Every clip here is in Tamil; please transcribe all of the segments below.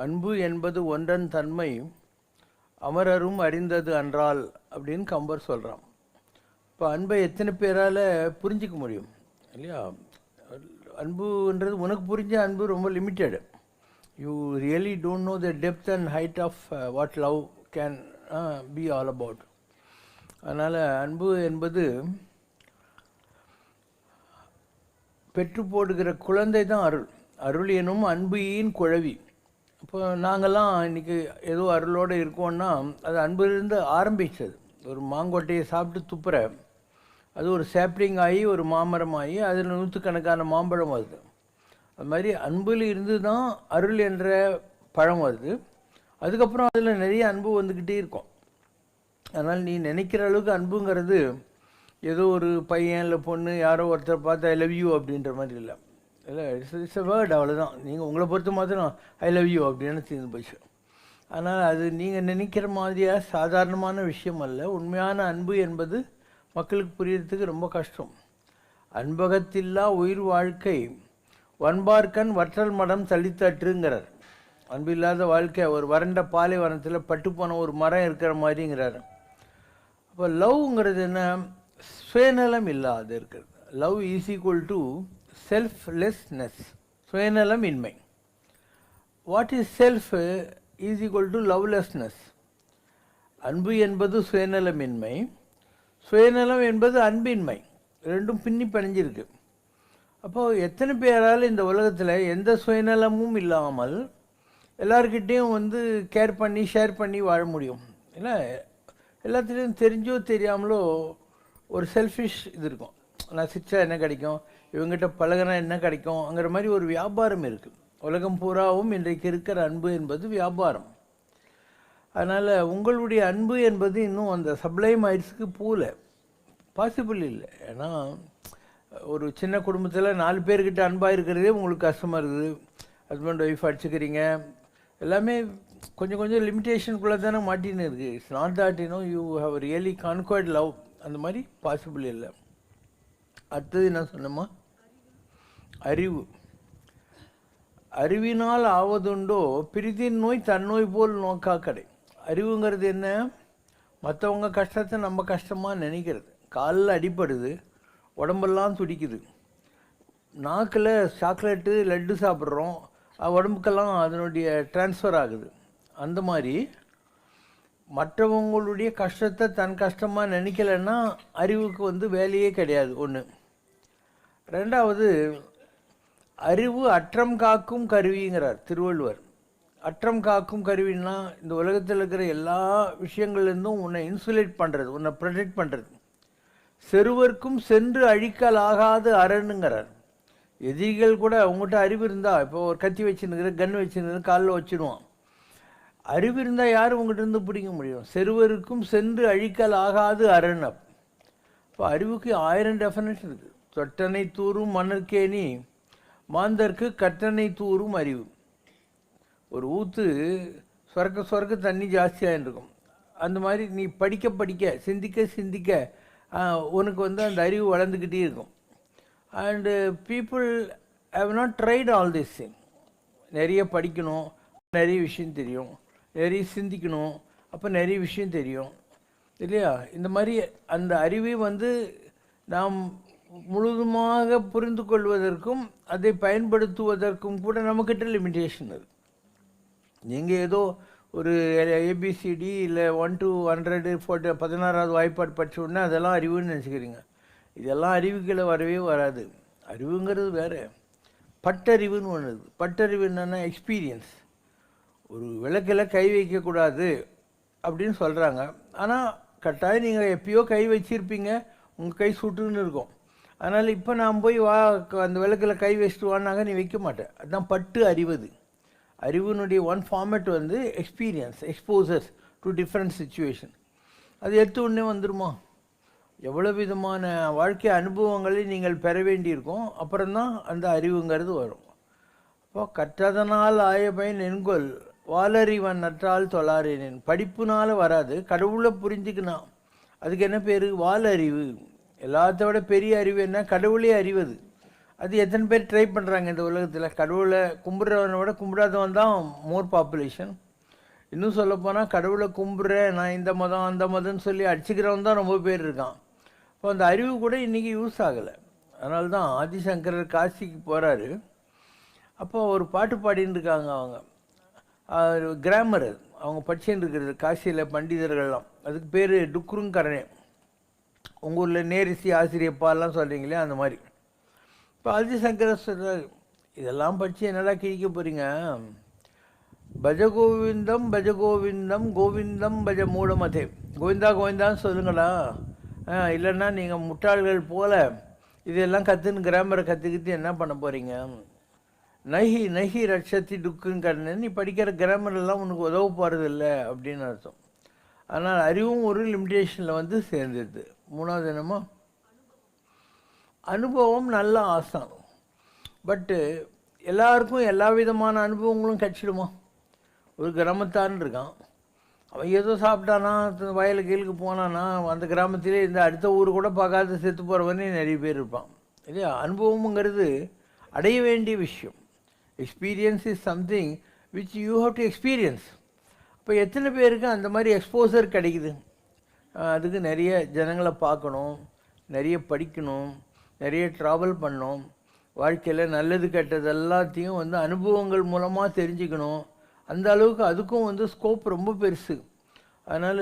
அன்பு என்பது ஒன்றன் தன்மை அமரரும் அறிந்தது அன்றால் அப்படின்னு கம்பர் சொல்கிறான். இப்போ அன்பை எத்தனை பேரால் புரிஞ்சிக்க முடியும் இல்லையா? அன்புன்றது உனக்கு புரிஞ்ச அன்பு ரொம்ப limited. You really don't know the depth and height of what love can be all about. அதனால் அன்பு என்பது பெற்று போடுகிற குழந்தை தான் அருள். அருள் எனும் அன்புயின் குழவி. இப்போ நாங்கள்லாம் இன்றைக்கி ஏதோ அருளோடு இருக்கோன்னா அது அன்பிலிருந்து ஆரம்பித்தது. ஒரு மாங்கொட்டையை சாப்பிட்டு துப்புற அது ஒரு சேப்ளிங் ஆகி ஒரு மாமரம் ஆகி அதில் நூற்றுக்கணக்கான மாம்பழம் வருது. அது மாதிரி அன்பில் இருந்து தான் அருள் என்ற பழம் வருது. அதுக்கப்புறம் அதில் நிறைய அன்பு வந்துக்கிட்டே இருக்கும். அதனால் நீ நினைக்கிற அளவுக்கு அன்புங்கிறது ஏதோ ஒரு பையன் இல்லை பொண்ணு யாரோ ஒருத்தர் பார்த்து ஐ லவ் யூ அப்படின்ற மாதிரி இல்லை. இல்லை, இட்ஸ் எ வேர்ட், அவ்வளோதான். நீங்கள் உங்களை பொறுத்த மாத்திரம் ஐ லவ் யூ அப்படின்னு தீர்ந்து போச்சு. ஆனால் அது நீங்கள் நினைக்கிற மாதிரியாக சாதாரணமான விஷயம் அல்ல. உண்மையான அன்பு என்பது மக்களுக்கு புரியறதுக்கு ரொம்ப கஷ்டம். அன்பகத்தில்லா உயிர் வாழ்க்கை வன்பார்க்கன் வற்றல் மடம் தள்ளித்தட்டுங்கிறார். அன்பு இல்லாத வாழ்க்கை ஒரு வறண்ட பாலைவனத்தில் பட்டு போன ஒரு மரம் இருக்கிற மாதிரிங்கிறார். அப்போ லவ்ங்கிறது என்ன? சுயநலம் இல்லாது இருக்கிறது. Love is equal to selflessness, சுயநலம் இன்மை. What is self is equal to lovelessness. அன்பு என்பது சுயநலமின்மை, சுயநலம் என்பது அன்பின்மை. ரெண்டும் பின்னி பிணைஞ்சிருக்கு. அப்போது எத்தனை பேரால் இந்த உலகத்தில் எந்த சுயநலமும் இல்லாமல் எல்லார்கிட்டேயும் கேர் பண்ணி ஷேர் பண்ணி வாழ முடியும்? ஏன்னா எல்லாத்துலேயும் தெரிஞ்சோ தெரியாமலோ ஒரு செல்ஃபிஷ் இது இருக்கும். நான் சிரிச்சா என்ன கிடைக்கும், இவங்ககிட்ட பழகினா என்ன கிடைக்கும்ங்கிற மாதிரி ஒரு வியாபாரம் இருக்குது. உலகம் பூராவும் இன்றைக்கு இருக்கிற அன்பு என்பது வியாபாரம். அதனால் உங்களுடைய அன்பு என்பது இன்னும் அந்த சப்ளைம் ஆயிட்ஸுக்கு போகல, பாசிபிள் இல்லை. ஏன்னா ஒரு சின்ன குடும்பத்தில் 4 பேர்கிட்ட அன்பாக இருக்கிறதே உங்களுக்கு கஷ்டமாக இருக்குது. ஹஸ்பண்ட் ஒய்ஃப் அடிச்சுக்கிறீங்க, எல்லாமே கொஞ்சம் கொஞ்சம் லிமிட்டேஷனுக்குள்ளே தானே மாட்டின்னு இருக்குது. It's not that you have really conquered love. அந்த மாதிரி பாசிபிள் இல்லை. அடுத்தது என்ன சொன்னோமா? அறிவு. அறிவினால் ஆவதுண்டோ பிரிதின் நோய் தன்னோய் போல் நோக்கா கடை. அறிவுங்கிறது என்ன? மற்றவங்க கஷ்டத்தை நம்ம கஷ்டமாக நினைக்கிறது. காலில் அடிப்படுது, உடம்பெல்லாம் துடிக்குது. நாக்கில் சாக்லேட்டு லட்டு சாப்பிட்றோம், உடம்புக்கெல்லாம் அதனுடைய டிரான்ஸ்ஃபர் ஆகுது. அந்த மாதிரி மற்றவங்களுடைய கஷ்டத்தை தன் கஷ்டமாக நினைக்கலைன்னா அறிவுக்கு வேலையே கிடையாது. ஒன்று. ரெண்டாவது, அறிவு அற்றம் காக்கும் கருவிங்கிறார் திருவள்ளுவர். அற்றம் காக்கும் கருவின்னா இந்த உலகத்தில் இருக்கிற எல்லா விஷயங்கள்லேருந்தும் உன்னை இன்சுலேட் பண்ணுறது, உன்னை ப்ரொடெக்ட் பண்ணுறது. செருவர்க்கும் சென்று அழிக்கலாகாத அரணுங்கிறார். எதிரிகள் கூட உங்கள்கிட்ட அறிவு இருந்தால், இப்போ ஒரு கத்தி வச்சுருக்கிற கன் வச்சுருக்கிற காலில் வச்சுடுவான். அறிவு இருந்தால் யாரும் உங்கள்கிட்ட இருந்து பிடிக்க முடியும்? செருவருக்கும் சென்று அழிக்கலாகாது அரண். இப்போ அறிவுக்கு 1000 டெஃபினேஷன் இருக்குது. தொட்டனை தூரும் மணற்கேணி மாந்தர்க்கு கற்றனை தூரும் அறிவு. ஒரு ஊற்று சொரக்க சொரக்க தண்ணி ஜாஸ்தியாக இருக்கும். அந்த மாதிரி நீ படிக்க படிக்க சிந்திக்க சிந்திக்க உனக்கு அந்த அறிவு வளர்ந்துக்கிட்டே இருக்கும். And people have not tried all this thing. நிறைய படிக்கணும், நிறைய விஷயம் தெரியும், நிறைய சிந்திக்கணும், அப்போ நிறைய விஷயம் தெரியும் இல்லையா? இந்த மாதிரி அந்த அறிவை நாம் முழுதுமாக புரிந்து கொள்வதற்கும் அதை பயன்படுத்துவதற்கும் கூட நம்மக்கிட்ட லிமிட்டேஷன் இருக்குது. நீங்கள் ஏதோ ஒரு ஏபிசிடி இல்லை 1 to 100 16வது வாய்ப்பாடு படித்த உடனே அதெல்லாம் அறிவுன்னு நினச்சிக்கிறீங்க. இதெல்லாம் அறிவுகளை வரவே வராது. அறிவுங்கிறது வேறு, பட்டறிவுன்னு ஒன்று இருக்குது. பட்டறிவு என்னென்னா எக்ஸ்பீரியன்ஸ். ஒரு விளக்கில் கை வைக்கக்கூடாது அப்படின்னு சொல்கிறாங்க. ஆனால் கட்டாயம் நீங்கள் எப்பயோ கை வச்சுருப்பீங்க, உங்கள் கை சுட்டுன்னு இருக்கும். அதனால் இப்போ நான் போய் அந்த விளக்கில் கை வச்சுட்டு வானாங்க, நீ வைக்க மாட்டேன். அதுதான் பட்டு அறிவது. அறிவுனுடைய one format experience, exposures to different situation. அது எடுத்து உடனே வந்துடுமா? எவ்வளோ விதமான வாழ்க்கை அனுபவங்களை நீங்கள் பெற வேண்டியிருக்கும். அப்புறம்தான் அந்த அறிவுங்கிறது வரும். அப்போ கற்றதனால் ஆய பயன் என்கொள் வாலறிவன் நற்றால் தொழாரேனேன். படிப்புனால வராது, கடவுளை புரிஞ்சுக்கணும். அதுக்கு என்ன பேர்? வாலறிவு. எல்லாத்த விட பெரிய அறிவு என்ன? கடவுளே அறிவது. அது எத்தனை பேர் ட்ரை பண்ணுறாங்க இந்த உலகத்தில்? கடவுளை கும்பிட்றவனை விட கும்பிடாதவன் தான் மோர் பாப்புலேஷன். இன்னும் சொல்லப்போனால் கடவுளை கும்பிட்றேன் நான் இந்த மதம் அந்த மதம்னு சொல்லி அடிச்சுக்கிறவன் தான் ரொம்ப பேர் இருக்கான். இப்போ அந்த அறிவு கூட இன்றைக்கி யூஸ் ஆகலை. அதனால தான் ஆதிசங்கரர் காசிக்கு போகிறாரு. அப்போ ஒரு பாட்டு பாடின்னு இருக்காங்க அவங்க. கிராமர் அவங்க படிச்சுட்டு இருக்கிறது காசியில் பண்டிதர்கள்லாம். அதுக்கு பேர் டுக்குருங்கரணே. உங்கள் ஊரில் நேரிசி ஆசிரியப்பாலாம் சொல்கிறீங்களே அந்த மாதிரி. இப்போ ஆதிசங்கரர் சொல்கிறார், இதெல்லாம் படித்து என்னடா கிழிக்க போகிறீங்க? பஜகோவிந்தம் பஜகோவிந்தம் கோவிந்தம் பஜ மூடமதே. கோவிந்தா கோவிந்தான்னு சொல்லுங்களா, இல்லைன்னா நீங்கள் முட்டாள்கள் போல் இதெல்லாம் கற்றுன்னு கிராமரை கற்றுக்கிட்டு என்ன பண்ண போகிறீங்க? நகி நகி ரட்சத்தி டுக்குன்னு கண்ணன், நீ படிக்கிற கிராமரெல்லாம் உனக்கு உதவ போகிறது இல்லை அப்படின்னு அர்த்தம். ஆனால் அறிவும் ஒரு லிமிட்டேஷனில் வந்து சேர்ந்துடுது. மூணாவது என்னமோ அனுபவம் நல்ல ஆசான். பட்டு எல்லாருக்கும் எல்லா விதமான அனுபவங்களும் கிடச்சிடுமா? ஒரு கிராமத்தான் இருக்கான், அவன் ஏதோ சாப்பிட்டானா, வயலுக்கு கீழுக்கு போனானா, அந்த கிராமத்திலே இந்த அடுத்த ஊர் கூட பார்க்காத செத்து போகிறவனே நிறைய பேர் இருப்பான் இல்லையா? அனுபவம்ங்கிறது அடைய வேண்டிய விஷயம். Experience is something which you have to experience. இப்போ எத்தனை பேருக்கு அந்த மாதிரி எக்ஸ்போசர் கிடைக்குது? அதுக்கு நிறைய ஜனங்களை பார்க்கணும், நிறைய படிக்கணும், நிறைய ட்ராவல் பண்ணணும், வாழ்க்கையில் நல்லது கெட்டது எல்லாத்தையும் வந்து அனுபவங்கள் மூலமாக தெரிஞ்சுக்கணும். அந்த அளவுக்கு அதுக்கும் வந்து ஸ்கோப் ரொம்ப பெருசு. அதனால்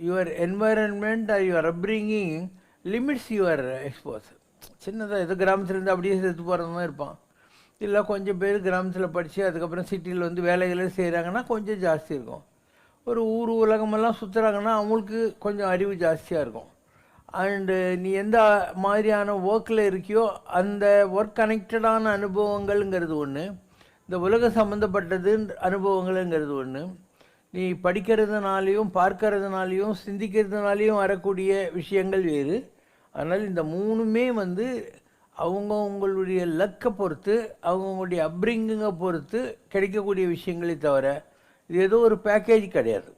your environment or your upbringing limits your exposure. சின்னதாக ஏதோ கிராமத்துலேருந்து அப்படியே செத்து போகிறது மாதிரி இருப்பான். இல்லை கொஞ்சம் பேர் கிராமத்தில் படித்து அதுக்கப்புறம் சிட்டியில் வந்து வேலைகளே செய்கிறாங்கன்னா கொஞ்சம் ஜாஸ்தி இருக்கும். ஒரு ஊர் உலகமெல்லாம் சுற்றுறாங்கன்னா அவங்களுக்கு கொஞ்சம் அறிவு ஜாஸ்தியாக இருக்கும். அண்டு நீ எந்த மாதிரியான ஒர்க்கில் இருக்கியோ அந்த ஒர்க் கனெக்டடான அனுபவங்கள்ங்கிறது ஒன்று, இந்த உலக சம்மந்தப்பட்டது அனுபவங்கள்ங்கிறது ஒன்று. நீ படிக்கிறதுனாலையும் பார்க்கறதுனாலையும் சிந்திக்கிறதுனாலையும் வரக்கூடிய விஷயங்கள் வேறு. அதனால் இந்த மூணுமே வந்து அவங்கவுங்களுடைய லக்கை பொறுத்து அவங்கவுங்களுடைய அப்ரிங்கிங்கை பொறுத்து கிடைக்கக்கூடிய விஷயங்களே தவிர இது ஏதோ ஒரு பேக்கேஜ் கிடையாது.